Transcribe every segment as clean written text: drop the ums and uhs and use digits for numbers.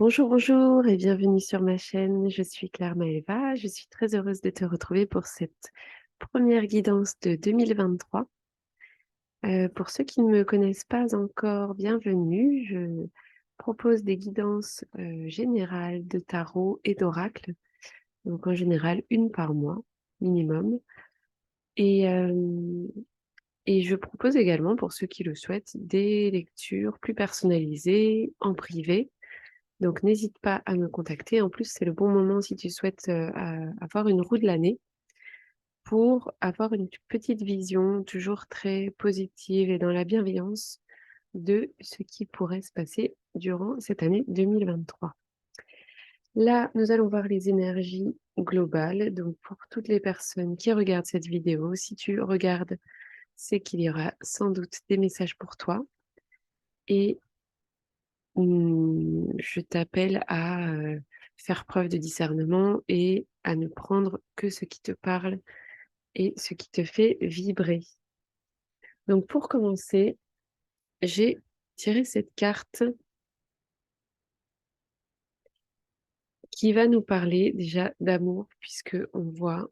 Bonjour, bonjour et bienvenue sur ma chaîne. Je suis Claire Maëva. Je suis très heureuse de te retrouver pour cette première guidance de 2023. Pour ceux qui ne me connaissent pas encore, bienvenue. Je propose des guidances générales de tarot et d'oracle. Donc en général, une par mois minimum. Et, euh, et je propose également, pour ceux qui le souhaitent, des lectures plus personnalisées en privé. Donc, n'hésite pas à me contacter. En plus, c'est le bon moment si tu souhaites avoir une roue de l'année pour avoir une petite vision toujours très positive et dans la bienveillance de ce qui pourrait se passer durant cette année 2023. Là, nous allons voir les énergies globales. Donc, pour toutes les personnes qui regardent cette vidéo, si tu regardes, c'est qu'il y aura sans doute des messages pour toi. Et je t'appelle à faire preuve de discernement et à ne prendre que ce qui te parle et ce qui te fait vibrer. Donc pour commencer, j'ai tiré cette carte qui va nous parler déjà d'amour, puisque on voit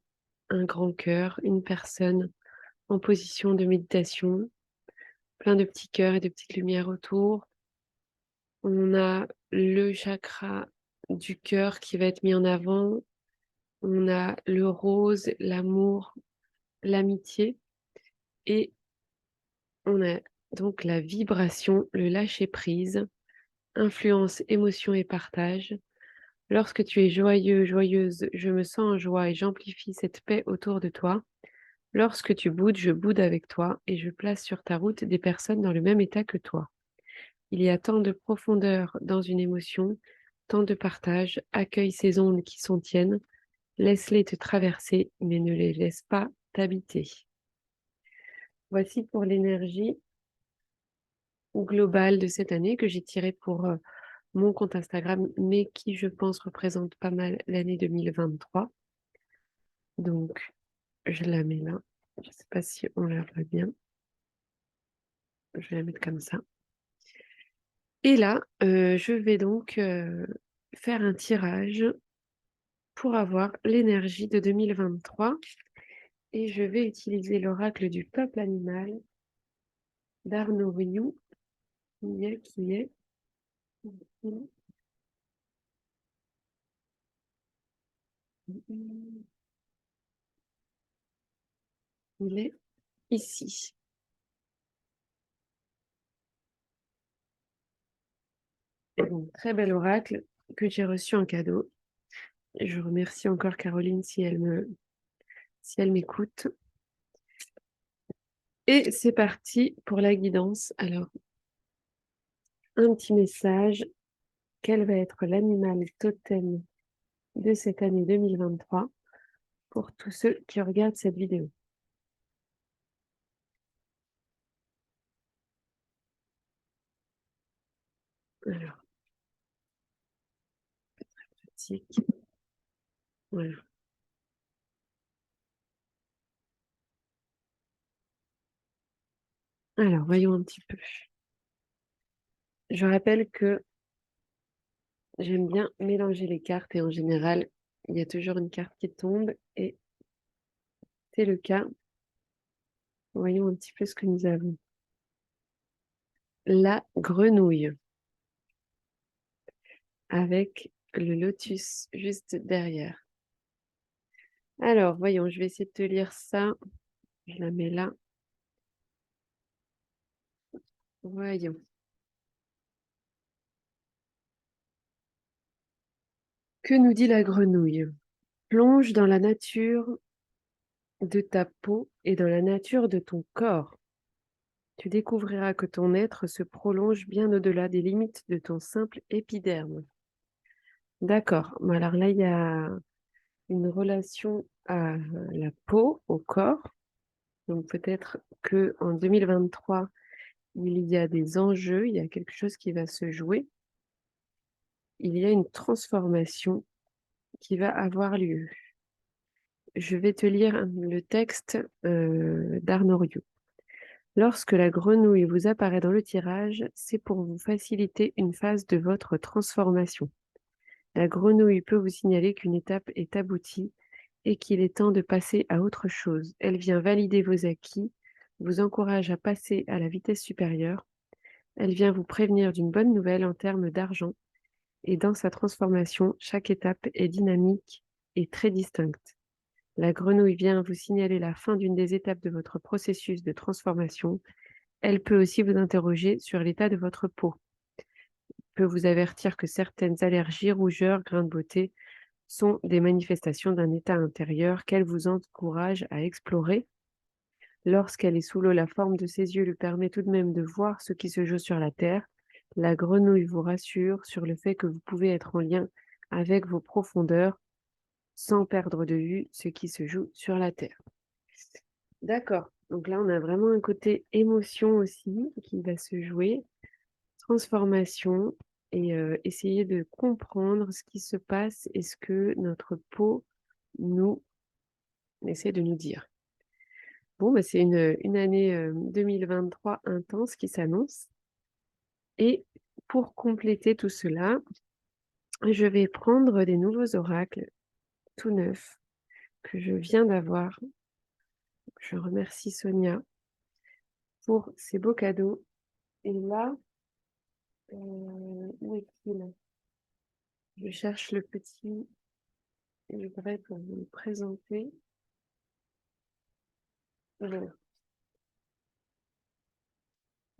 un grand cœur, une personne en position de méditation, plein de petits cœurs et de petites lumières autour. On a le chakra du cœur qui va être mis en avant. On a le rose, l'amour, l'amitié et on a donc la vibration, le lâcher-prise, influence, émotion et partage. Lorsque tu es joyeux, joyeuse, je me sens en joie et j'amplifie cette paix autour de toi. Lorsque tu boudes, je boude avec toi et je place sur ta route des personnes dans le même état que toi. Il y a tant de profondeur dans une émotion, tant de partage. Accueille ces ondes qui sont tiennes. Laisse-les te traverser, mais ne les laisse pas t'habiter. Voici pour l'énergie globale de cette année que j'ai tirée pour mon compte Instagram, mais qui, je pense, représente pas mal l'année 2023. Donc, je la mets là. Je ne sais pas si on la voit bien. Je vais la mettre comme ça. Et là, je vais donc faire un tirage pour avoir l'énergie de 2023. Et je vais utiliser l'oracle du peuple animal d'Arnaud Rioux, qui est. Il est ici. Donc, très bel oracle que j'ai reçu en cadeau. Je remercie encore Caroline si elle m'écoute. Et c'est parti pour la guidance. Alors, un petit message. Quel va être l'animal totem de cette année 2023 pour tous ceux qui regardent cette vidéo? Alors, pratique. Voilà. Alors, voyons un petit peu. Je rappelle que j'aime bien mélanger les cartes et en général, il y a toujours une carte qui tombe et c'est le cas. Voyons un petit peu ce que nous avons. La grenouille avec le lotus juste derrière. Alors, voyons, je vais essayer de te lire ça. Je la mets là. Voyons. Que nous dit la grenouille? Plonge dans la nature de ta peau et dans la nature de ton corps. Tu découvriras que ton être se prolonge bien au-delà des limites de ton simple épiderme. D'accord. Mais alors là, il y a une relation à la peau, au corps. Donc peut-être que en 2023, il y a des enjeux, il y a quelque chose qui va se jouer. Il y a une transformation qui va avoir lieu. Je vais te lire le texte d'Arnaud Rieu. Lorsque la grenouille vous apparaît dans le tirage, c'est pour vous faciliter une phase de votre transformation. La grenouille peut vous signaler qu'une étape est aboutie et qu'il est temps de passer à autre chose. Elle vient valider vos acquis, vous encourage à passer à la vitesse supérieure. Elle vient vous prévenir d'une bonne nouvelle en termes d'argent. Et dans sa transformation, chaque étape est dynamique et très distincte. La grenouille vient vous signaler la fin d'une des étapes de votre processus de transformation. Elle peut aussi vous interroger sur l'état de votre peau. Peut vous avertir que certaines allergies, rougeurs, grains de beauté sont des manifestations d'un état intérieur qu'elle vous encourage à explorer. Lorsqu'elle est sous l'eau, la forme de ses yeux lui permet tout de même de voir ce qui se joue sur la terre. La grenouille vous rassure sur le fait que vous pouvez être en lien avec vos profondeurs sans perdre de vue ce qui se joue sur la terre. D'accord. Donc là, on a vraiment un côté émotion aussi qui va se jouer, transformation et essayer de comprendre ce qui se passe et ce que notre peau nous essaie de nous dire. Bon, bah, c'est une année 2023 intense qui s'annonce. Et pour compléter tout cela, je vais prendre des nouveaux oracles tout neufs que je viens d'avoir. Je remercie Sonia pour ces beaux cadeaux. Et là, où est-il? Je cherche le petit livret pour vous le présenter. Voilà.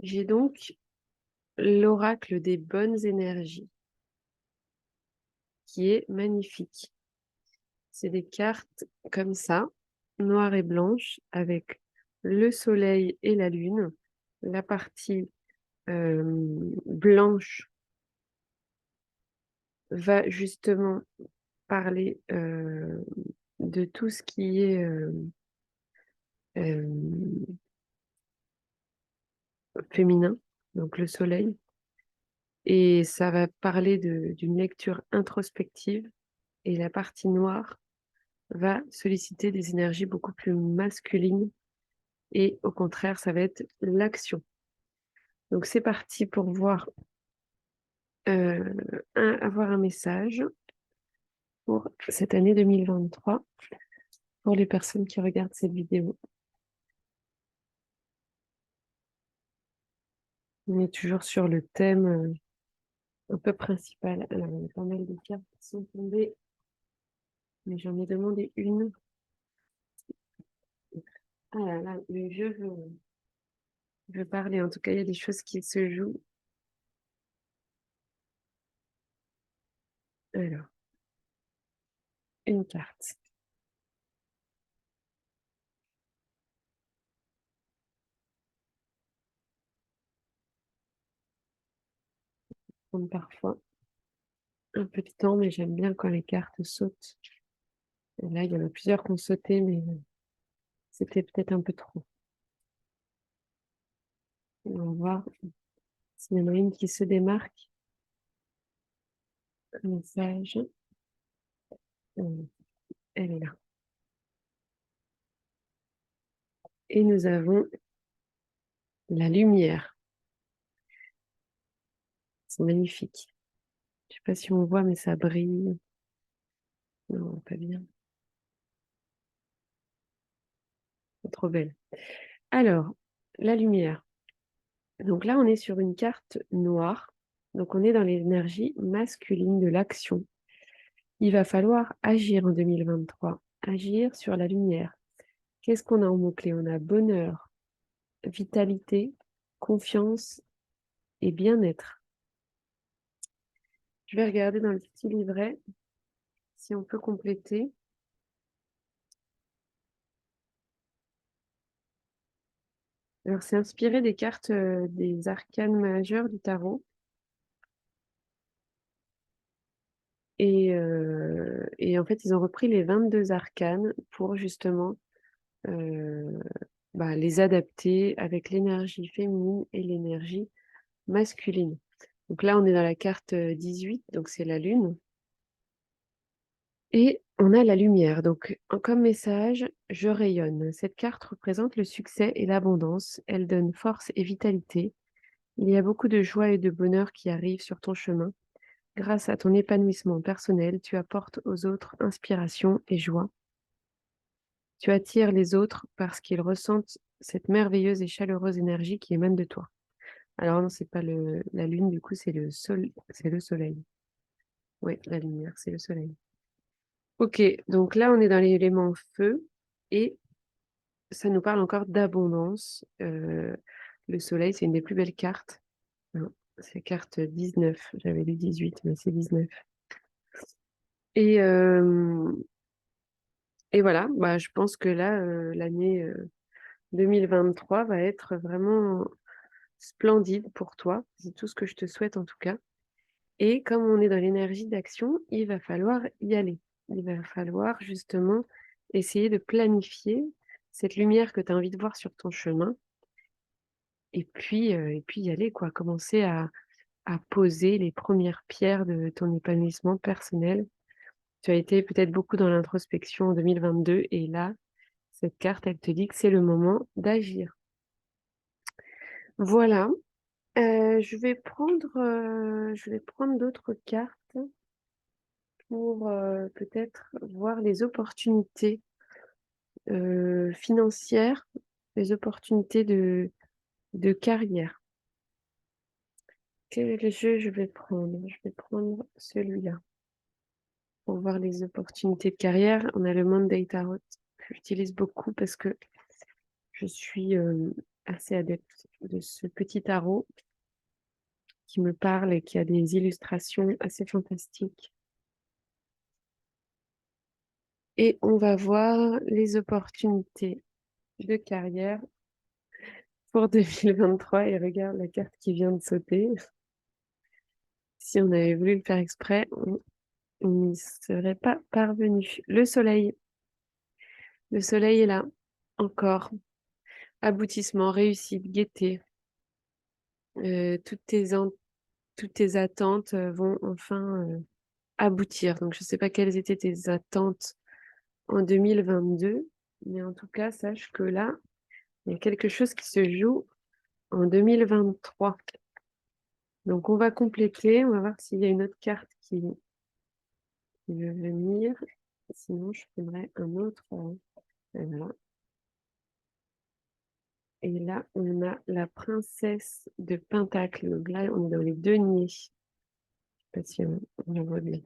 J'ai donc l'oracle des bonnes énergies, qui est magnifique. C'est des cartes comme ça, noires et blanches, avec le soleil et la lune. La partie blanche va justement parler de tout ce qui est euh, féminin, donc le soleil. Et ça va parler d'une lecture introspective. Et la partie noire va solliciter des énergies beaucoup plus masculines. Et au contraire, ça va être l'action. Donc c'est parti pour voir, avoir un message pour cette année 2023 pour les personnes qui regardent cette vidéo. On est toujours sur le thème un peu principal. Alors, il y a pas mal de cartes qui sont tombées, mais j'en ai demandé une. Ah là là, le jeu veut parler. En tout cas, il y a des choses qui se jouent. Alors, une carte. Prendre parfois un peu de temps, mais j'aime bien quand les cartes sautent. Et là, il y en a plusieurs qui ont sauté, mais c'était peut-être un peu trop. On va voir s'il y en a une qui se démarque. Un message. Elle est là. Et nous avons la lumière. C'est magnifique. Je sais pas si on voit, mais ça brille. Non, pas bien. C'est trop belle. Alors, la lumière. Donc là, on est sur une carte noire. Donc, on est dans l'énergie masculine de l'action. Il va falloir agir en 2023. Agir sur la lumière. Qu'est-ce qu'on a en mots-clés? On a bonheur, vitalité, confiance et bien-être. Je vais regarder dans le petit livret si on peut compléter. Alors, c'est inspiré des cartes des arcanes majeures du tarot. Et en fait, ils ont repris les 22 arcanes pour justement euh, les adapter avec l'énergie féminine et l'énergie masculine. Donc là, on est dans la carte 18, donc c'est la lune. Et on a la lumière. Donc, comme message, je rayonne. Cette carte représente le succès et l'abondance. Elle donne force et vitalité. Il y a beaucoup de joie et de bonheur qui arrivent sur ton chemin. Grâce à ton épanouissement personnel, tu apportes aux autres inspiration et joie. Tu attires les autres parce qu'ils ressentent cette merveilleuse et chaleureuse énergie qui émane de toi. Alors non, c'est pas la lune, du coup, c'est le sol, c'est le soleil. Oui, la lumière, c'est le soleil. Ok, donc là, on est dans l'élément feu et ça nous parle encore d'abondance. Le soleil, c'est une des plus belles cartes. Non, c'est carte 19. J'avais lu 18, mais c'est 19. Et, euh, et voilà, bah, je pense que là, l'année 2023 va être vraiment splendide pour toi. C'est tout ce que je te souhaite en tout cas. Et comme on est dans l'énergie d'action, il va falloir y aller. Il va falloir justement essayer de planifier cette lumière que tu as envie de voir sur ton chemin et puis y aller, quoi. Commencer à poser les premières pierres de ton épanouissement personnel. Tu as été peut-être beaucoup dans l'introspection en 2022 et là, cette carte, elle te dit que c'est le moment d'agir. Voilà. Je vais prendre d'autres cartes pour peut-être voir les opportunités financières, les opportunités de carrière. Quel est le jeu je vais prendre? Je vais prendre celui-là. Pour voir les opportunités de carrière, on a le Monday Tarot que j'utilise beaucoup parce que je suis assez adepte de ce petit tarot qui me parle et qui a des illustrations assez fantastiques. Et on va voir les opportunités de carrière pour 2023 et regarde la carte qui vient de sauter. Si on avait voulu le faire exprès, on n'y serait pas parvenu. Le soleil. Le soleil est là. Encore. Aboutissement, réussite, gaieté. Euh, toutes tes, en- toutes tes attentes vont enfin aboutir. Donc, je ne sais pas quelles étaient tes attentes en 2022, mais en tout cas, sache que là, il y a quelque chose qui se joue en 2023. Donc, on va compléter. On va voir s'il y a une autre carte qui veut venir. Sinon, je prendrai un autre. Voilà. Et là, on a la princesse de Pentacle. Donc là, on est dans les deniers. Je sais pas si on la voit bien.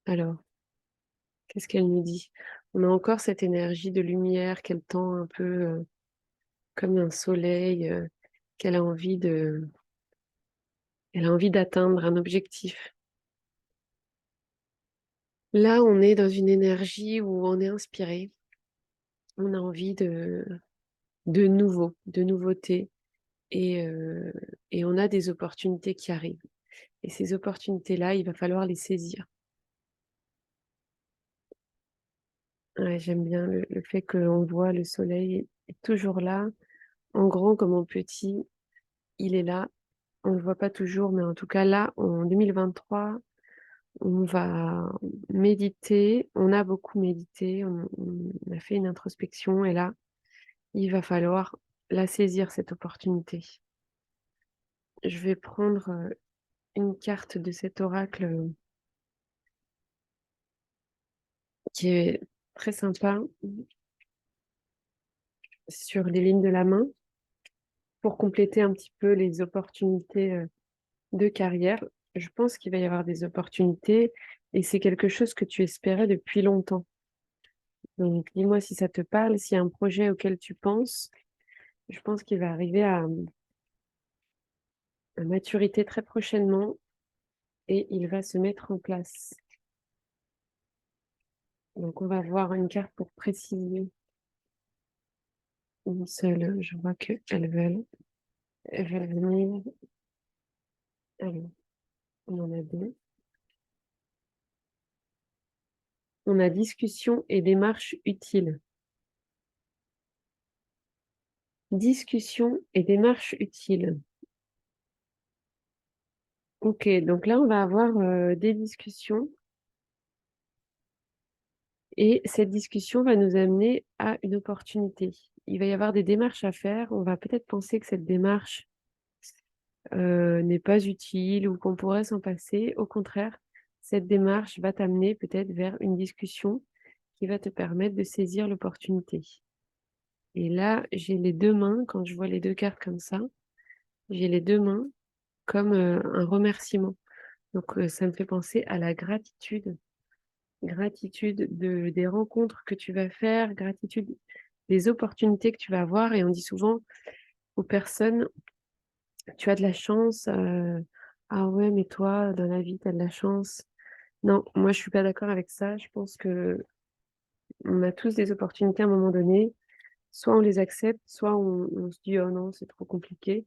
Alors, qu'est-ce qu'elle nous dit? On a encore cette énergie de lumière qu'elle tend un peu comme un soleil, qu'elle a envie elle a envie d'atteindre un objectif. Là, on est dans une énergie où on est inspiré. On a envie de nouveau, de nouveauté. Et, euh, et on a des opportunités qui arrivent. Et ces opportunités-là, il va falloir les saisir. Ouais, j'aime bien le fait que l'on voit le soleil est toujours là, en grand comme en petit, il est là. On ne le voit pas toujours, mais en tout cas là, en 2023, on va méditer. On a beaucoup médité, on a fait une introspection et là, il va falloir la saisir, cette opportunité. Je vais prendre une carte de cet oracle qui est très sympa sur les lignes de la main pour compléter un petit peu les opportunités de carrière. Je pense qu'il va y avoir des opportunités et c'est quelque chose que tu espérais depuis longtemps. Donc, dis-moi si ça te parle, s'il y a un projet auquel tu penses, je pense qu'il va arriver à maturité très prochainement et il va se mettre en place. Donc, on va voir une carte pour préciser une seule. Je vois elles veulent venir. Allez, on en a deux. On a discussion et démarche utile. Discussion et démarche utile. Ok, donc là, on va avoir des discussions et cette discussion va nous amener à une opportunité. Il va y avoir des démarches à faire. On va peut-être penser que cette démarche n'est pas utile ou qu'on pourrait s'en passer. Au contraire, cette démarche va t'amener peut-être vers une discussion qui va te permettre de saisir l'opportunité. Et là, j'ai les deux mains, quand je vois les deux cartes comme ça, j'ai les deux mains comme un remerciement. Donc, ça me fait penser à la gratitude. Gratitude des rencontres que tu vas faire, gratitude des opportunités que tu vas avoir. Et on dit souvent aux personnes, tu as de la chance. Ah ouais, mais toi, dans la vie, tu as de la chance. Non, moi, je suis pas d'accord avec ça. Je pense que on a tous des opportunités à un moment donné. Soit on les accepte, soit on se dit, oh non, c'est trop compliqué.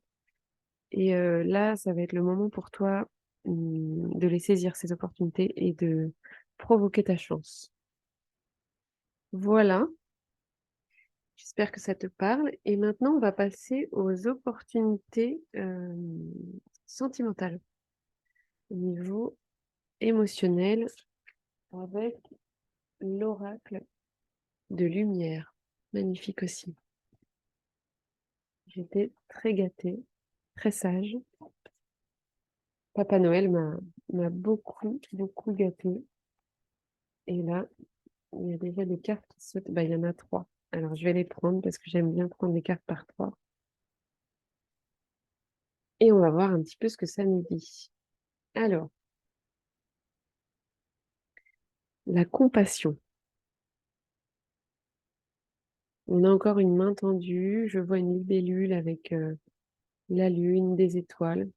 Et là, ça va être le moment pour toi de les saisir, ces opportunités, et de provoquer ta chance. Voilà, j'espère que ça te parle. Et maintenant, on va passer aux opportunités sentimentales, au niveau émotionnel, avec l'oracle de lumière. Magnifique aussi. J'étais très gâtée, très sage. Papa Noël m'a beaucoup, beaucoup gâtée. Et là, il y a déjà des cartes qui sautent. Bah, il y en a trois. Alors, je vais les prendre parce que j'aime bien prendre les cartes par trois. Et on va voir un petit peu ce que ça nous dit. Alors, la compassion. On a encore une main tendue. Je vois une libellule avec la lune, des étoiles.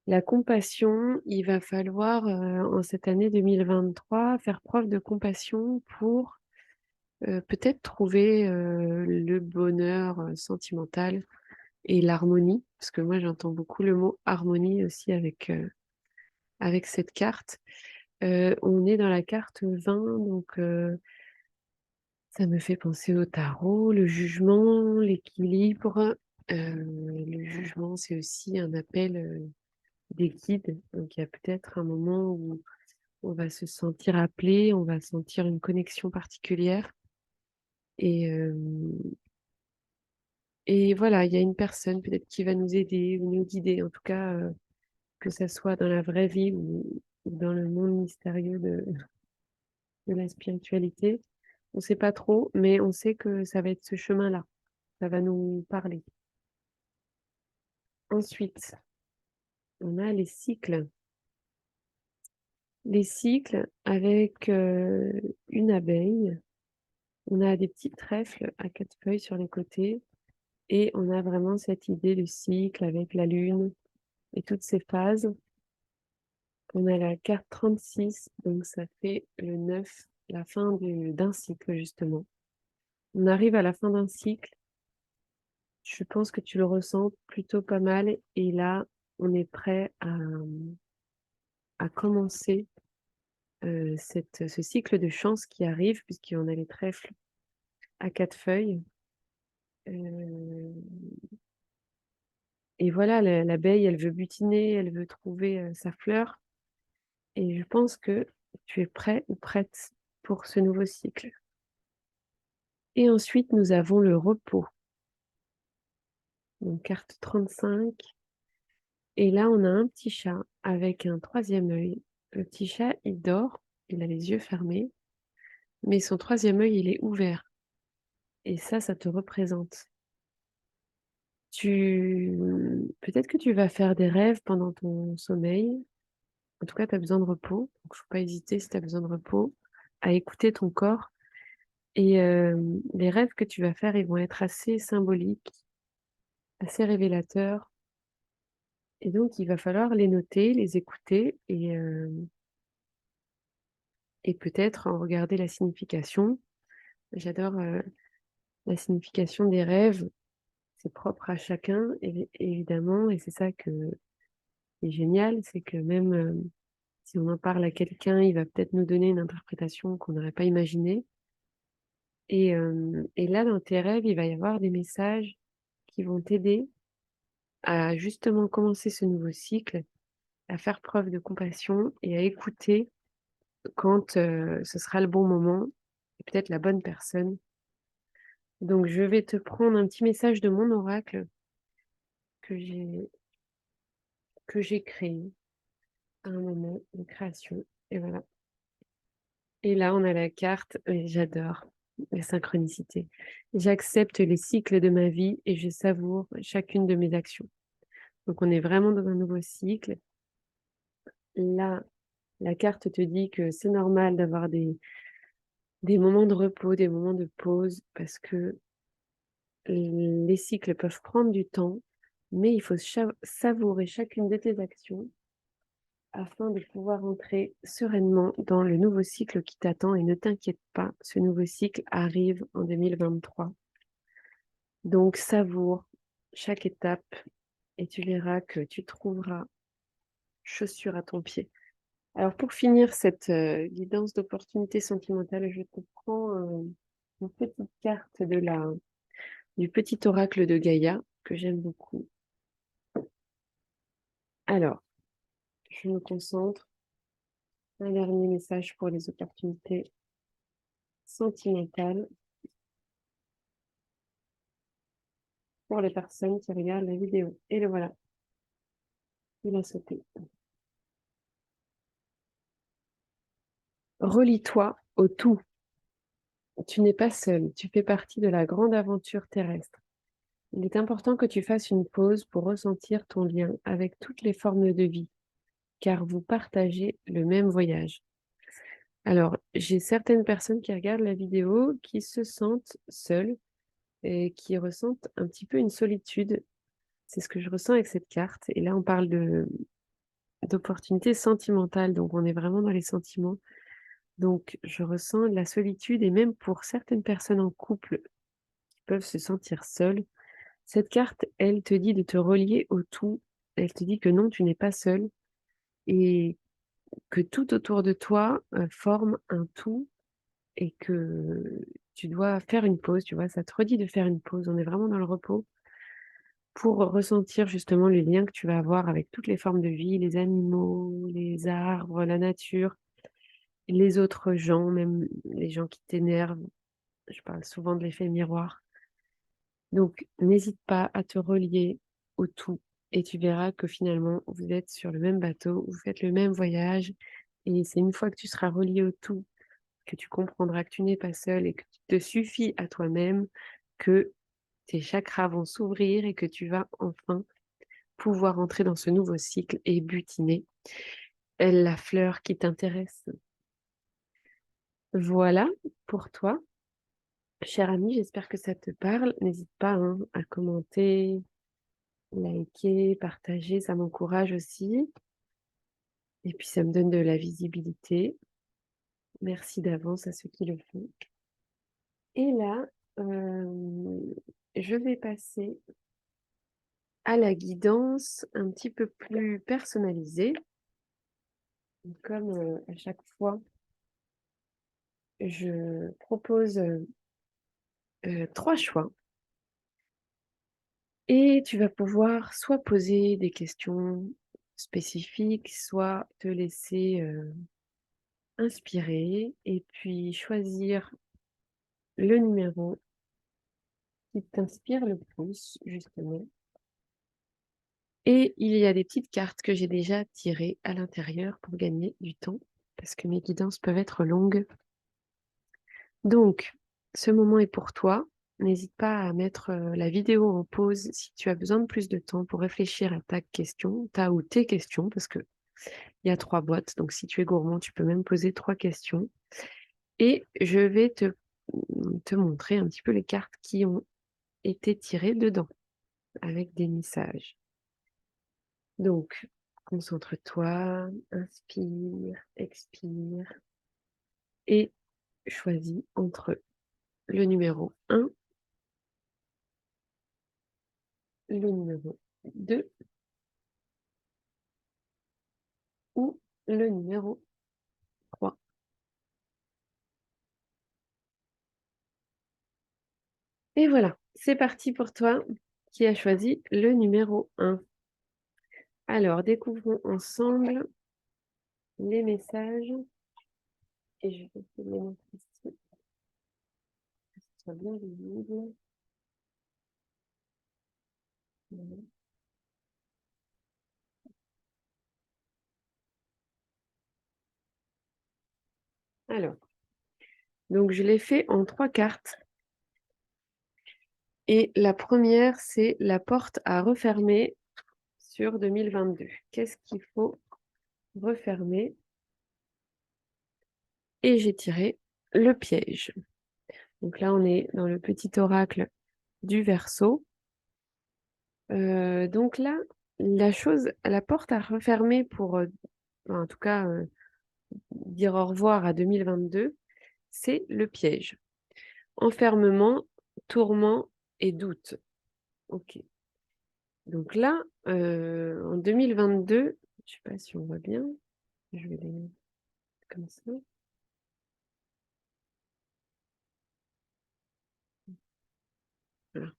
La compassion, il va falloir, en cette année 2023, faire preuve de compassion pour peut-être trouver le bonheur sentimental et l'harmonie, parce que moi j'entends beaucoup le mot harmonie aussi avec cette carte. On est dans la carte 20, donc ça me fait penser au tarot, le jugement, l'équilibre. Le jugement, c'est aussi un appel des guides. Donc il y a peut-être un moment où on va se sentir appelé, on va sentir une connexion particulière. Et, euh, et voilà, il y a une personne peut-être qui va nous aider ou nous guider, en tout cas, que ça soit dans la vraie vie ou dans le monde mystérieux de la spiritualité. On ne sait pas trop, mais on sait que ça va être ce chemin-là. Ça va nous parler. Ensuite, on a les cycles. Les cycles avec une abeille. On a des petits trèfles à quatre feuilles sur les côtés. Et on a vraiment cette idée de cycle avec la lune et toutes ces phases. On a la carte 36, donc ça fait le 9, la fin d'un cycle justement. On arrive à la fin d'un cycle. Je pense que tu le ressens plutôt pas mal. Et là, on est prêt à commencer ce cycle de chance qui arrive, puisqu'on a les trèfles à quatre feuilles. Euh, et voilà, l'abeille, elle veut butiner, elle veut trouver sa fleur. Et je pense que tu es prêt ou prête pour ce nouveau cycle. Et ensuite, nous avons le repos. Donc, carte 35. Et là, on a un petit chat avec un troisième œil. Le petit chat, il dort, il a les yeux fermés, mais son troisième œil, il est ouvert. Et ça te représente. Peut-être que tu vas faire des rêves pendant ton sommeil. En tout cas, tu as besoin de repos. Donc, faut pas hésiter si tu as besoin de repos à écouter ton corps. Et les rêves que tu vas faire, ils vont être assez symboliques, assez révélateurs. Et donc, il va falloir les noter, les écouter et peut-être en regarder la signification. J'adore la signification des rêves. C'est propre à chacun, évidemment. Et c'est ça que est génial, c'est que même si on en parle à quelqu'un, il va peut-être nous donner une interprétation qu'on n'aurait pas imaginée. Et là, dans tes rêves, il va y avoir des messages qui vont t'aider à justement commencer ce nouveau cycle, à faire preuve de compassion et à écouter quand, ce sera le bon moment et peut-être la bonne personne. Donc je vais te prendre un petit message de mon oracle que j'ai que j'ai créé à un moment de création et voilà. Et là, on a la carte et j'adore la synchronicité. J'accepte les cycles de ma vie et je savoure chacune de mes actions. Donc on est vraiment dans un nouveau cycle. Là, la carte te dit que c'est normal d'avoir des moments de repos, des moments de pause parce que les cycles peuvent prendre du temps, mais il faut savourer chacune de tes actions afin de pouvoir entrer sereinement dans le nouveau cycle qui t'attend. Et ne t'inquiète pas, ce nouveau cycle arrive en 2023. Donc savoure chaque étape et tu verras que tu trouveras chaussure à ton pied. Alors pour finir cette guidance d'opportunité sentimentale, je te prends une petite carte du petit oracle de Gaïa que j'aime beaucoup. Alors, je me concentre. Un dernier message pour les opportunités sentimentales pour les personnes qui regardent la vidéo. Et le voilà, il a sauté. Relie-toi au tout. Tu n'es pas seul, tu fais partie de la grande aventure terrestre. Il est important que tu fasses une pause pour ressentir ton lien avec toutes les formes de vie, car vous partagez le même voyage. Alors, j'ai certaines personnes qui regardent la vidéo qui se sentent seules et qui ressentent un petit peu une solitude. C'est ce que je ressens avec cette carte. Et là, on parle d'opportunités sentimentales, donc on est vraiment dans les sentiments. Donc, je ressens de la solitude et même pour certaines personnes en couple qui peuvent se sentir seules, cette carte, elle te dit de te relier au tout. Elle te dit que non, tu n'es pas seul et que tout autour de toi forme un tout et que tu dois faire une pause, tu vois, ça te redit de faire une pause. On est vraiment dans le repos pour ressentir justement le lien que tu vas avoir avec toutes les formes de vie, les animaux, les arbres, la nature, les autres gens, même les gens qui t'énervent. Je parle souvent de l'effet miroir. Donc, n'hésite pas à te relier au tout et tu verras que finalement, vous êtes sur le même bateau, vous faites le même voyage et c'est une fois que tu seras relié au tout que tu comprendras que tu n'es pas seul et que tu te suffis à toi-même, que tes chakras vont s'ouvrir et que tu vas enfin pouvoir entrer dans ce nouveau cycle et butiner la fleur qui t'intéresse. Voilà pour toi, cher ami, j'espère que ça te parle. N'hésite pas hein, à commenter, liker, partager, ça m'encourage aussi. Et puis ça me donne de la visibilité. Merci d'avance à ceux qui le font. Et là, je vais passer à la guidance un petit peu plus personnalisée. Comme à chaque fois, je propose 3 choix. Et tu vas pouvoir soit poser des questions spécifiques, soit te laisser inspirer et puis choisir le numéro qui t'inspire le plus, justement. Et il y a des petites cartes que j'ai déjà tirées à l'intérieur pour gagner du temps, parce que mes guidances peuvent être longues. Donc, ce moment est pour toi. N'hésite pas à mettre la vidéo en pause si tu as besoin de plus de temps pour réfléchir à ta question, ta ou tes questions, parce que il y a 3 boîtes. Donc, si tu es gourmand, tu peux même poser 3 questions. Et je vais te montrer un petit peu les cartes qui ont été tirées dedans, avec des messages. Donc, concentre-toi, inspire, expire et choisis entre le numéro 1, le numéro 2 ou le numéro 3. Et voilà, c'est parti pour toi. qui a choisi le numéro 1. Alors, découvrons ensemble les messages. Et je vais essayer de les mettre ici, pour que ce soit bien visible. Voilà. Alors, donc je l'ai fait en 3 cartes. Et la première, c'est la porte à refermer sur 2022. Qu'est-ce qu'il faut refermer? Et j'ai tiré le piège. Donc là, on est dans le petit oracle du Verseau. Donc là, la porte à refermer pour, en tout cas, dire au revoir à 2022, c'est le piège. Enfermement, tourment et doute. Ok. Donc là, en 2022, je ne sais pas si on voit bien, je vais les mettre comme ça. Voilà.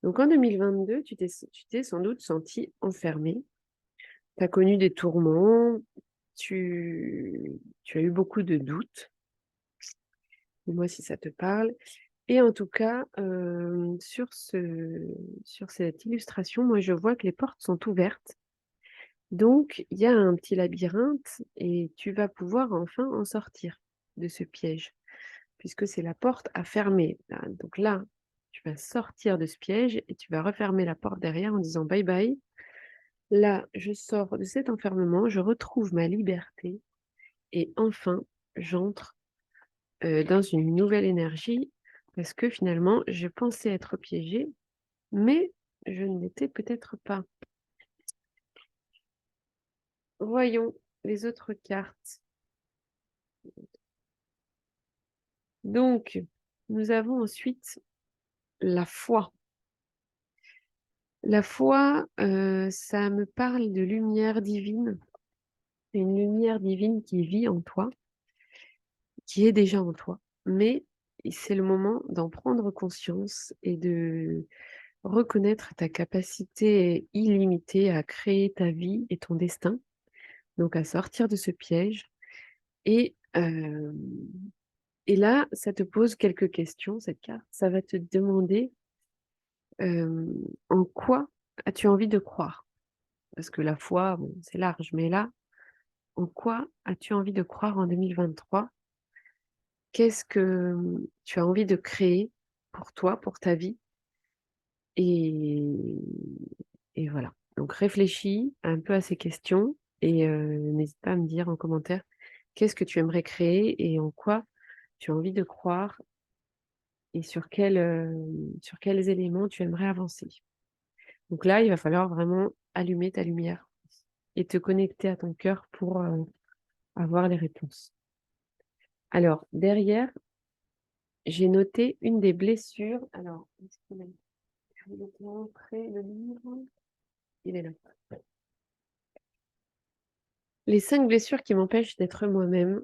Donc en 2022, tu t'es sans doute senti enfermé. Tu as connu des tourments, tu as eu beaucoup de doutes. Dis-moi si ça te parle. Et en tout cas, sur cette illustration, moi, je vois que les portes sont ouvertes. Donc, il y a un petit labyrinthe et tu vas pouvoir enfin en sortir de ce piège, puisque c'est la porte à fermer. Donc là, tu vas sortir de ce piège et tu vas refermer la porte derrière en disant bye bye. Là, je sors de cet enfermement, je retrouve ma liberté et enfin, j'entre dans une nouvelle énergie parce que finalement, je pensais être piégée, mais je ne l'étais peut-être pas. Voyons les autres cartes. Donc, nous avons ensuite la foi. La foi, ça me parle de lumière divine. C'est une lumière divine qui vit en toi, qui est déjà en toi. Mais c'est le moment d'en prendre conscience et de reconnaître ta capacité illimitée à créer ta vie et ton destin, donc à sortir de ce piège. Et là, ça te pose quelques questions, cette carte. Ça va te demander en quoi as-tu envie de croire? Parce que la foi, bon, c'est large, mais là, en quoi as-tu envie de croire en 2023? Qu'est-ce que tu as envie de créer pour toi, pour ta vie? Et, et voilà. Donc réfléchis un peu à ces questions et n'hésite pas à me dire en commentaire qu'est-ce que tu aimerais créer et en quoi tu as envie de croire et sur quels éléments tu aimerais avancer. Donc là, il va falloir vraiment allumer ta lumière et te connecter à ton cœur pour avoir les réponses. Alors, derrière, j'ai noté une des blessures. Alors, je vais te montrer le livre. Il est là. Les 5 blessures qui m'empêchent d'être moi-même.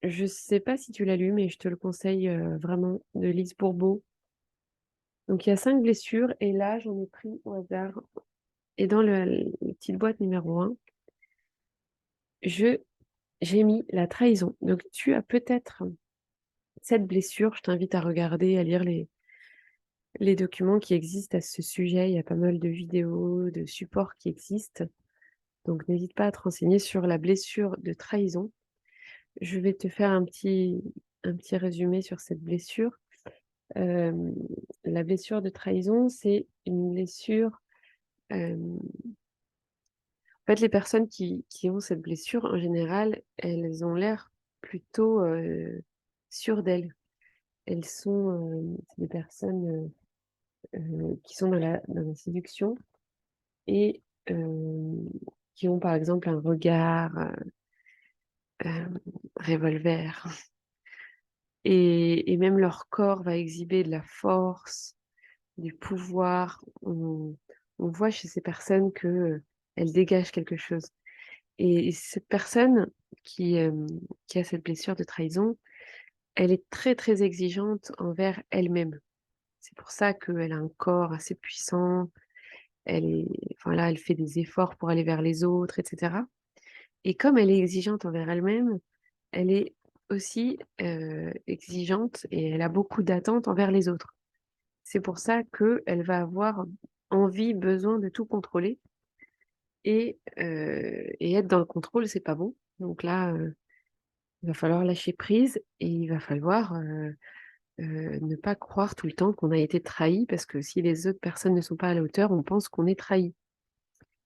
Je ne sais pas si tu l'as lu, mais je te le conseille vraiment, de Lise Bourbeau. Donc, il y a 5 blessures, et là, j'en ai pris au hasard. Et dans la petite boîte numéro 1, j'ai mis la trahison. Donc, tu as peut-être cette blessure. Je t'invite à regarder, à lire les documents qui existent à ce sujet. Il y a pas mal de vidéos, de supports qui existent. Donc, n'hésite pas à te renseigner sur la blessure de trahison. Je vais te faire un petit résumé sur cette blessure. La blessure de trahison, c'est une blessure. En fait, les personnes qui ont cette blessure, en général, elles ont l'air plutôt sûres d'elles. Elles sont c'est des personnes qui sont dans la séduction et qui ont par exemple un regard revolver. Et même leur corps va exhiber de la force, du pouvoir. On voit chez ces personnes que elles dégagent quelque chose. Et cette personne qui a cette blessure de trahison, elle est très très exigeante envers elle-même. C'est pour ça qu'elle a un corps assez puissant. Enfin là, elle fait des efforts pour aller vers les autres, etc. Et comme elle est exigeante envers elle-même, elle est aussi exigeante et elle a beaucoup d'attentes envers les autres. C'est pour ça qu'elle va avoir envie, besoin de tout contrôler. Et être dans le contrôle, c'est pas bon. Donc là, il va falloir lâcher prise et il va falloir ne pas croire tout le temps qu'on a été trahi, parce que si les autres personnes ne sont pas à la hauteur, on pense qu'on est trahi.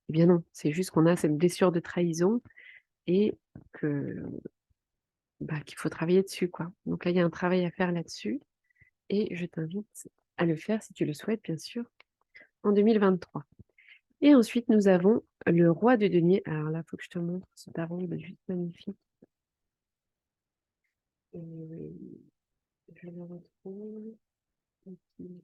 Eh bien non, c'est juste qu'on a cette blessure de trahison et que qu'il faut travailler dessus, quoi. Donc là, il y a un travail à faire là-dessus et je t'invite à le faire si tu le souhaites, bien sûr, en 2023. Et ensuite, nous avons le roi de denier. Alors là, il faut que je te montre ce tarot, il est juste magnifique. Je le retrouve. Ici.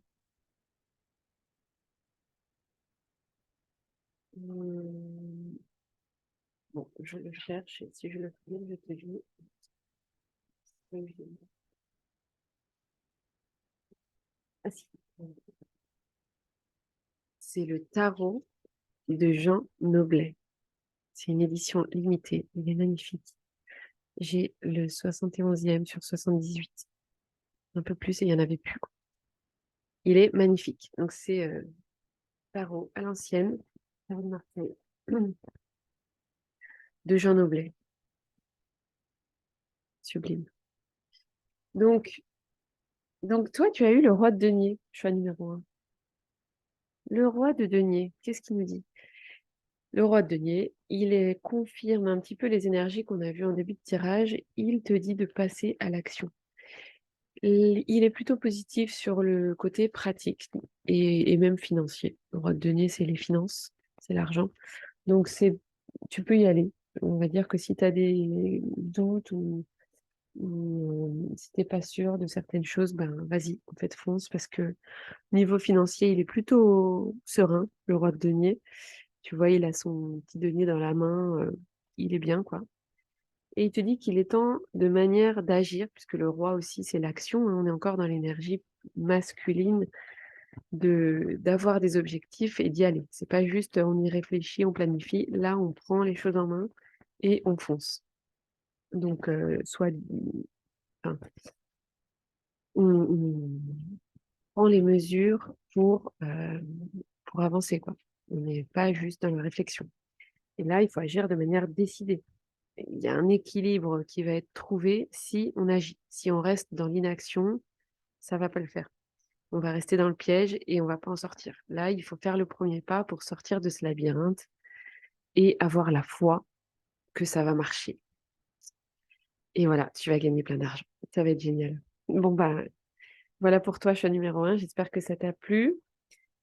Bon, je le cherche et si je le trouve, je te dis. Ah si. C'est le tarot de Jean Noblet. C'est une édition limitée. Il est magnifique. J'ai le 71e sur 78. Un peu plus et il n'y en avait plus, quoi. Il est magnifique. Donc c'est tarot à l'ancienne, tarot de Marseille, de Jean Noblet. Sublime. Donc toi, tu as eu le roi de denier, choix numéro 1. Le roi de denier, qu'est-ce qu'il nous dit? Le roi de denier, confirme un petit peu les énergies qu'on a vues en début de tirage. Il te dit de passer à l'action. Il est plutôt positif sur le côté pratique et même financier. Le roi de denier, c'est les finances, c'est l'argent. Donc, tu peux y aller. On va dire que si tu as des doutes ou si tu n'es pas sûr de certaines choses, ben vas-y, en fait, fonce, parce que niveau financier, il est plutôt serein, le roi de denier. Tu vois, il a son petit denier dans la main, il est bien, quoi. Et il te dit qu'il est temps de manière d'agir, puisque le roi aussi, c'est l'action, hein, on est encore dans l'énergie masculine d'avoir des objectifs et d'y aller. C'est pas juste on y réfléchit, on planifie. Là, on prend les choses en main et on fonce. Donc, enfin, on prend les mesures pour avancer, quoi. On n'est pas juste dans la réflexion. Et là, il faut agir de manière décidée. Il y a un équilibre qui va être trouvé si on agit. Si on reste dans l'inaction, ça va pas le faire. On va rester dans le piège et on va pas en sortir. Là, il faut faire le premier pas pour sortir de ce labyrinthe et avoir la foi que ça va marcher. Et voilà, tu vas gagner plein d'argent. Ça va être génial. Bon, bah, voilà pour toi, choix numéro 1. J'espère que ça t'a plu.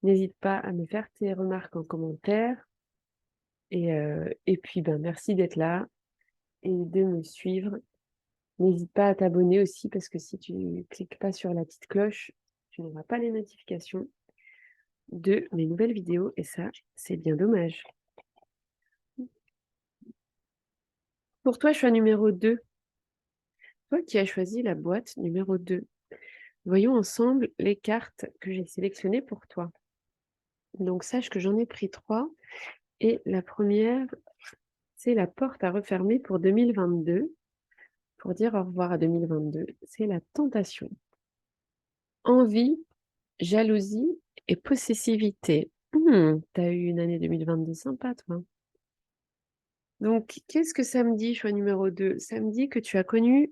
N'hésite pas à me faire tes remarques en commentaire. Et puis, ben, merci d'être là et de me suivre. N'hésite pas à t'abonner aussi parce que si tu ne cliques pas sur la petite cloche, tu n'auras pas les notifications de mes nouvelles vidéos et ça, c'est bien dommage. Pour toi, choix numéro 2. Toi qui as choisi la boîte numéro 2. Voyons ensemble les cartes que j'ai sélectionnées pour toi. Donc, sache que j'en ai pris 3 et la première, c'est la porte à refermer pour 2022. Pour dire au revoir à 2022, c'est la tentation. Envie, jalousie et possessivité. T'as eu une année 2022 sympa, toi. Donc, qu'est-ce que ça me dit, choix numéro 2? Ça me dit que tu as connu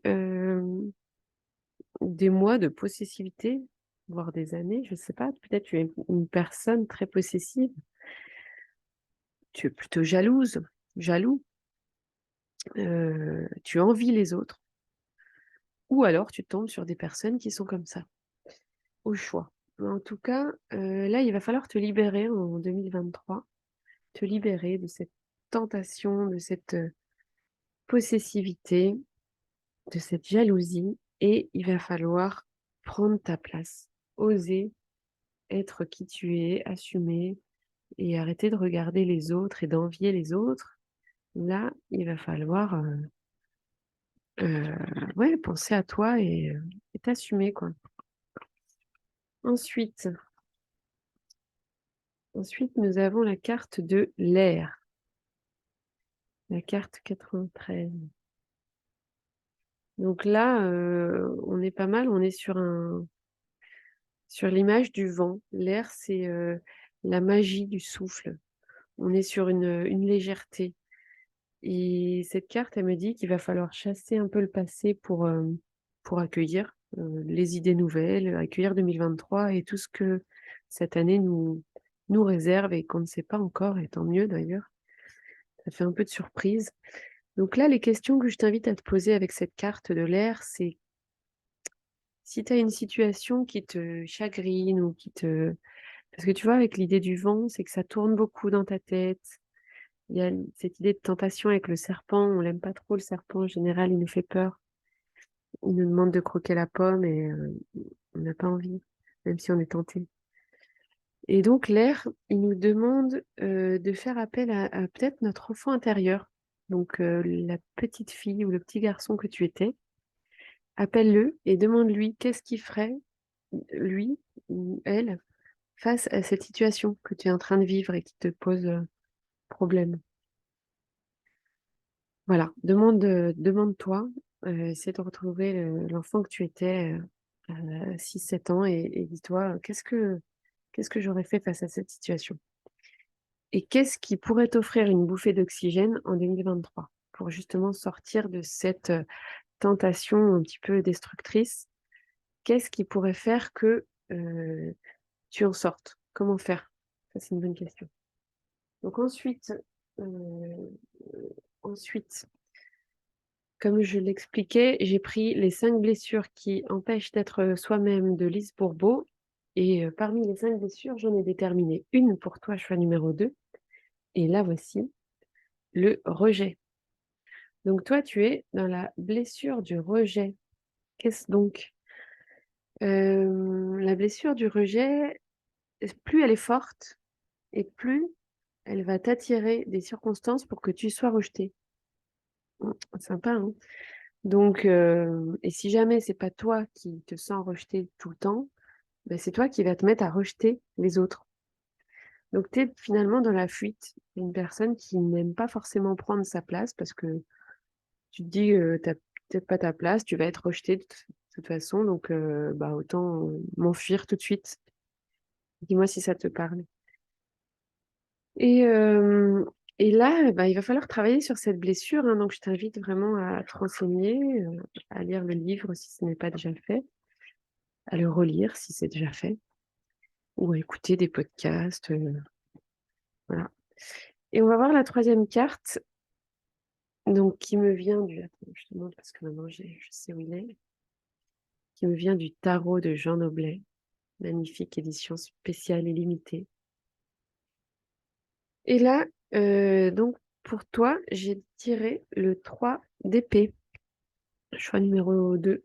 des mois de possessivité, voire des années, je ne sais pas. Peut-être tu es une personne très possessive. Tu es plutôt jalouse, jaloux. Tu envies les autres. Ou alors, tu tombes sur des personnes qui sont comme ça, au choix. En tout cas, là, il va falloir te libérer en 2023, te libérer de cette tentation, de cette possessivité, de cette jalousie, et il va falloir prendre ta place, oser être qui tu es, assumer, et arrêter de regarder les autres et d'envier les autres. Là, il va falloir ouais, penser à toi et t'assumer, quoi. Ensuite, nous avons la carte de l'air, la carte 93. Donc là, on est pas mal, on est sur l'image du vent. L'air, c'est la magie du souffle. On est sur une légèreté. Et cette carte, elle me dit qu'il va falloir chasser un peu le passé pour accueillir les idées nouvelles, accueillir 2023 et tout ce que cette année nous réserve et qu'on ne sait pas encore, et tant mieux d'ailleurs. Ça fait un peu de surprise. Donc là, les questions que je t'invite à te poser avec cette carte de l'air, c'est si tu as une situation qui te chagrine ou qui te... Parce que tu vois, avec l'idée du vent, c'est que ça tourne beaucoup dans ta tête. Il y a cette idée de tentation avec le serpent. On l'aime pas trop, le serpent. En général, il nous fait peur. Il nous demande de croquer la pomme et on n'a pas envie, même si on est tenté. Et donc, l'air, il nous demande de faire appel à peut-être notre enfant intérieur. Donc, la petite fille ou le petit garçon que tu étais, appelle-le et demande-lui qu'est-ce qu'il ferait, lui ou elle, face à cette situation que tu es en train de vivre et qui te pose problème. Voilà, demande-toi, essaie de retrouver l'enfant que tu étais à 6-7 ans et dis-toi, qu'est-ce que j'aurais fait face à cette situation? Et qu'est-ce qui pourrait t'offrir une bouffée d'oxygène en 2023 pour justement sortir de cette tentation un petit peu destructrice? Qu'est-ce qui pourrait faire que tu en sortes? Comment faire? Ça, c'est une bonne question. Donc euh, ensuite, comme je l'expliquais, j'ai pris les 5 blessures qui empêchent d'être soi-même de Lise Bourbeau. Et parmi les 5 blessures, j'en ai déterminé une pour toi, choix numéro 2. Et là, voici le rejet. Donc toi, tu es dans la blessure du rejet. Qu'est-ce donc? La blessure du rejet, plus elle est forte et plus elle va t'attirer des circonstances pour que tu sois rejeté. Sympa, hein? Donc, et si jamais c'est pas toi qui te sens rejeté tout le temps, ben c'est toi qui vas te mettre à rejeter les autres. Donc, tu es finalement dans la fuite. T'es une personne qui n'aime pas forcément prendre sa place parce que tu te dis que tu n'as peut-être pas ta place, tu vas être rejeté de toute façon, donc bah, autant m'enfuir tout de suite. Dis-moi si ça te parle. Et, euh, et là, bah, il va falloir travailler sur cette blessure, hein. Donc, je t'invite vraiment à te renseigner, à lire le livre si ce n'est pas déjà fait, à le relire si c'est déjà fait, ou à écouter des podcasts. Voilà. Et on va voir la troisième carte, donc qui me vient du... Attends, je te demande parce que maintenant je sais où il est. Qui me vient du tarot de Jean Noblet. Magnifique édition spéciale et limitée. Et là, donc pour toi, j'ai tiré le 3 d'épée, choix numéro 2.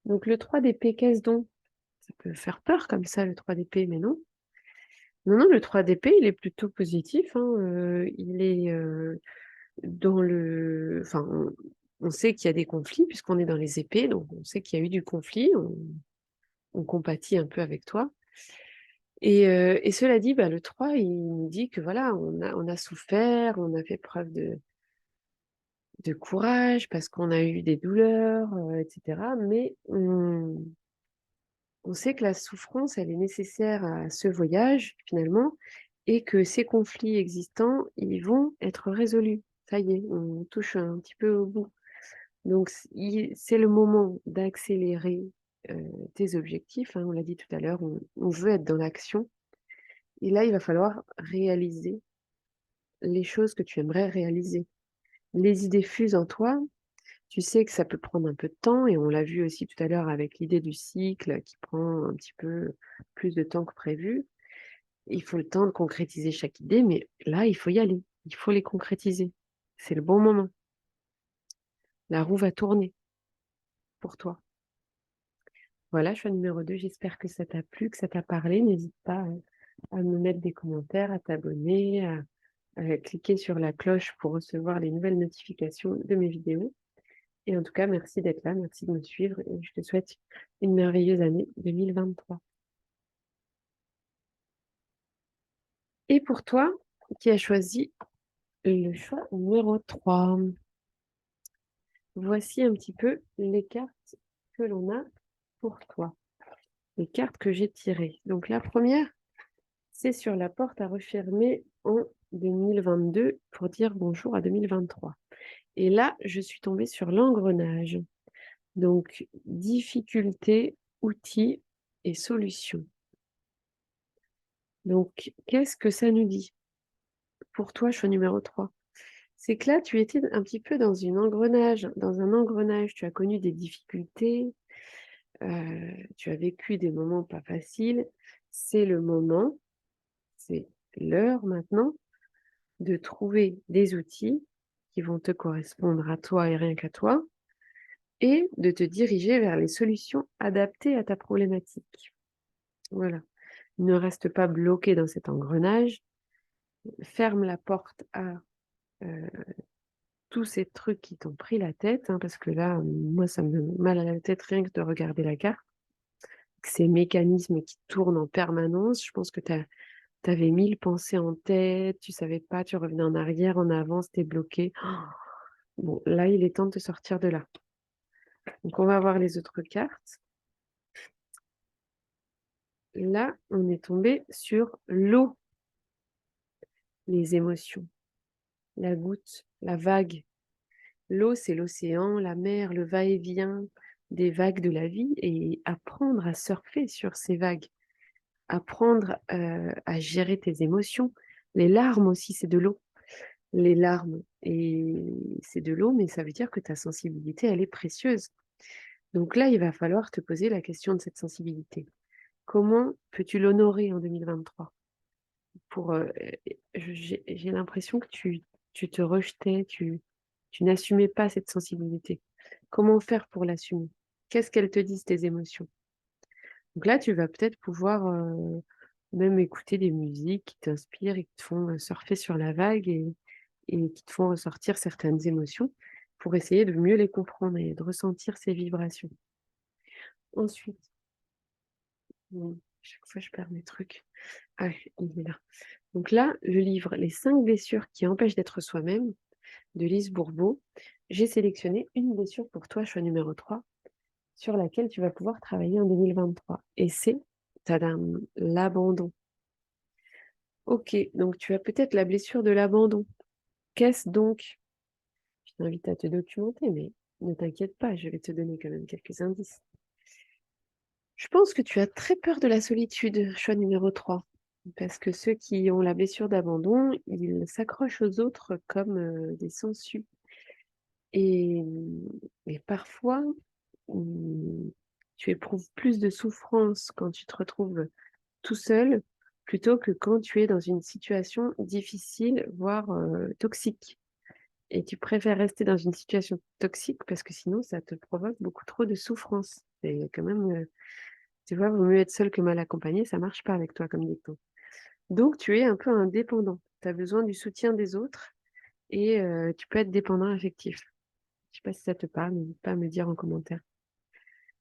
Donc le 3 d'épée, qu'est-ce donc? Ça peut faire peur comme ça, le 3 d'épée, mais non. Non, non, le 3 d'épée, il est plutôt positif, hein. Il est dans le... Enfin, on sait qu'il y a des conflits puisqu'on est dans les épées, donc on sait qu'il y a eu du conflit, on compatit un peu avec toi. Et cela dit, bah, le 3 il nous dit que voilà, on a souffert, on a fait preuve de courage parce qu'on a eu des douleurs, etc. Mais on sait que la souffrance, elle est nécessaire à ce voyage, finalement, et que ces conflits existants, ils vont être résolus. Ça y est, on touche un petit peu au bout. Donc, c'est le moment d'accélérer tes objectifs, hein. On l'a dit tout à l'heure, on veut être dans l'action. Et là, il va falloir réaliser les choses que tu aimerais réaliser. Les idées fusent en toi. Tu sais que ça peut prendre un peu de temps et on l'a vu aussi tout à l'heure avec l'idée du cycle qui prend un petit peu plus de temps que prévu. Il faut le temps de concrétiser chaque idée, mais là, il faut y aller. Il faut les concrétiser. C'est le bon moment. La roue va tourner pour toi. Voilà, choix numéro 2. J'espère que ça t'a plu, que ça t'a parlé. N'hésite pas à me mettre des commentaires, à t'abonner, à cliquer sur la cloche pour recevoir les nouvelles notifications de mes vidéos. Et en tout cas, merci d'être là, merci de me suivre et je te souhaite une merveilleuse année 2023. Et pour toi, qui as choisi le choix numéro 3, voici un petit peu les cartes que l'on a pour toi. Les cartes que j'ai tirées. Donc la première, c'est sur la porte à refermer en 2022 pour dire bonjour à 2023. Et là, je suis tombée sur l'engrenage. Donc, difficultés, outils et solutions. Donc, qu'est-ce que ça nous dit? Pour toi, choix numéro 3. C'est que là, tu étais un petit peu dans dans un engrenage, tu as connu des difficultés, tu as vécu des moments pas faciles. C'est le moment, c'est l'heure maintenant de trouver des outils qui vont te correspondre à toi et rien qu'à toi, et de te diriger vers les solutions adaptées à ta problématique. Voilà. Ne reste pas bloqué dans cet engrenage, ferme la porte à tous ces trucs qui t'ont pris la tête, hein, parce que là, moi, ça me donne mal à la tête rien que de regarder la carte. Ces mécanismes qui tournent en permanence, je pense que tu avais 1000 pensées en tête, tu savais pas, tu revenais en arrière, en avant, c'était bloqué. Bon, là, il est temps de te sortir de là. Donc, on va voir les autres cartes. Là, on est tombé sur l'eau, les émotions, la goutte, la vague. L'eau, c'est l'océan, la mer, le va-et-vient des vagues de la vie et apprendre à surfer sur ces vagues, apprendre à gérer tes émotions. Les larmes aussi, c'est de l'eau. Les larmes, et c'est de l'eau, mais ça veut dire que ta sensibilité, elle est précieuse. Donc là, il va falloir te poser la question de cette sensibilité. Comment peux-tu l'honorer en 2023? Pour, j'ai l'impression que tu te rejetais, tu n'assumais pas cette sensibilité. Comment faire pour l'assumer? Qu'est-ce qu'elles te disent, tes émotions? Donc là, tu vas peut-être pouvoir même écouter des musiques qui t'inspirent et qui te font surfer sur la vague et qui te font ressortir certaines émotions pour essayer de mieux les comprendre et de ressentir ces vibrations. Ensuite, chaque fois je perds mes trucs. Ah, il est là. Donc là, le livre Les 5 blessures qui empêchent d'être soi-même de Lise Bourbeau. J'ai sélectionné une blessure pour toi, choix numéro 3, sur laquelle tu vas pouvoir travailler en 2023. Et c'est, tadam, l'abandon. Ok, donc tu as peut-être la blessure de l'abandon. Qu'est-ce donc? Je t'invite à te documenter, mais ne t'inquiète pas, je vais te donner quand même quelques indices. Je pense que tu as très peur de la solitude, choix numéro 3. Parce que ceux qui ont la blessure d'abandon, ils s'accrochent aux autres comme des sangsues. Et, et parfois, mm, tu éprouves plus de souffrance quand tu te retrouves tout seul plutôt que quand tu es dans une situation difficile, voire toxique. Et tu préfères rester dans une situation toxique parce que sinon, ça te provoque beaucoup trop de souffrance. C'est quand même, tu vois, vaut mieux être seul que mal accompagné, ça marche pas avec toi comme dicton. Donc, tu es un peu indépendant. Tu as besoin du soutien des autres et tu peux être dépendant affectif. Je sais pas si ça te parle, n'hésite pas à me dire en commentaire.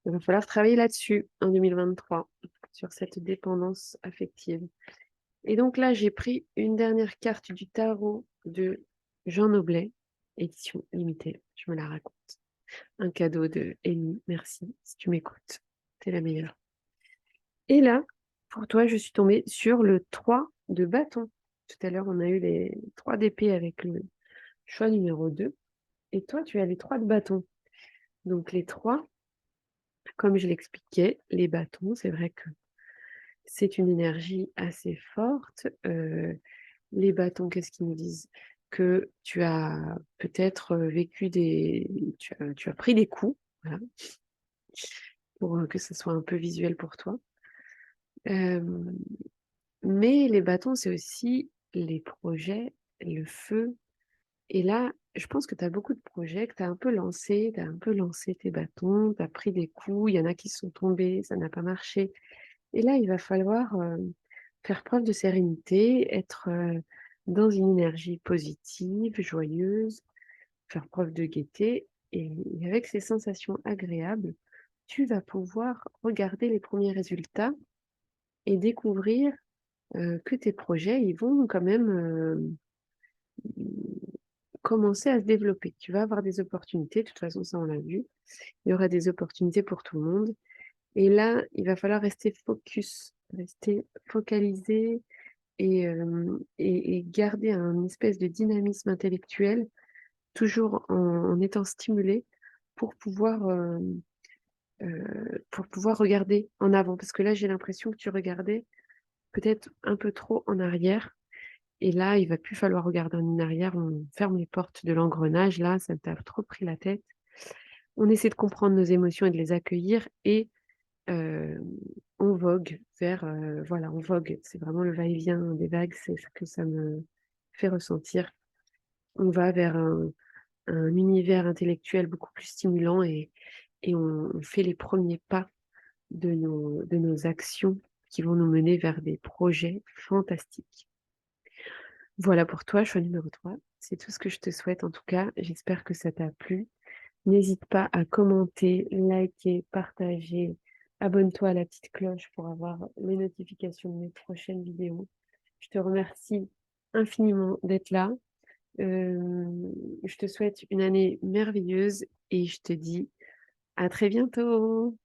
Il va falloir travailler là-dessus en 2023, sur cette dépendance affective. Et donc là, j'ai pris une dernière carte du tarot de Jean Noblet, édition limitée. Je me la raconte. Un cadeau de Amy, merci si tu m'écoutes. T'es la meilleure. Et là, pour toi, je suis tombée sur le 3 de bâton. Tout à l'heure, on a eu les 3 d'épée avec le choix numéro 2. Et toi, tu as les 3 de bâton. Donc les 3, comme je l'expliquais, les bâtons, c'est vrai que c'est une énergie assez forte. Les bâtons, qu'est-ce qu'ils nous disent? Que tu as peut-être vécu tu as pris des coups, voilà, pour que ce soit un peu visuel pour toi. Euh, mais les bâtons, c'est aussi les projets, le feu. Et là, je pense que tu as beaucoup de projets que tu as un peu lancés, tu as un peu lancé tes bâtons, tu as pris des coups, il y en a qui sont tombés, ça n'a pas marché. Et là, il va falloir faire preuve de sérénité, être dans une énergie positive, joyeuse, faire preuve de gaieté. Et avec ces sensations agréables, tu vas pouvoir regarder les premiers résultats et découvrir que tes projets, ils vont quand même commencer à se développer. Tu vas avoir des opportunités, de toute façon, ça on l'a vu. Il y aura des opportunités pour tout le monde. Et là, il va falloir rester focus, rester focalisé et garder un espèce de dynamisme intellectuel, toujours en étant stimulé pour pour pouvoir regarder en avant. Parce que là, j'ai l'impression que tu regardais peut-être un peu trop en arrière. Et là, il va plus falloir regarder en arrière. On ferme les portes de l'engrenage. Là, ça t'a trop pris la tête. On essaie de comprendre nos émotions et de les accueillir. Et euh, on vogue vers, voilà, on vogue. C'est vraiment le va-et-vient des vagues. C'est ce que ça me fait ressentir. On va vers un univers intellectuel beaucoup plus stimulant et on fait les premiers pas de nos actions qui vont nous mener vers des projets fantastiques. Voilà pour toi, choix numéro 3. C'est tout ce que je te souhaite en tout cas. J'espère que ça t'a plu. N'hésite pas à commenter, liker, partager. Abonne-toi à la petite cloche pour avoir les notifications de mes prochaines vidéos. Je te remercie infiniment d'être là. Je te souhaite une année merveilleuse et je te dis à très bientôt.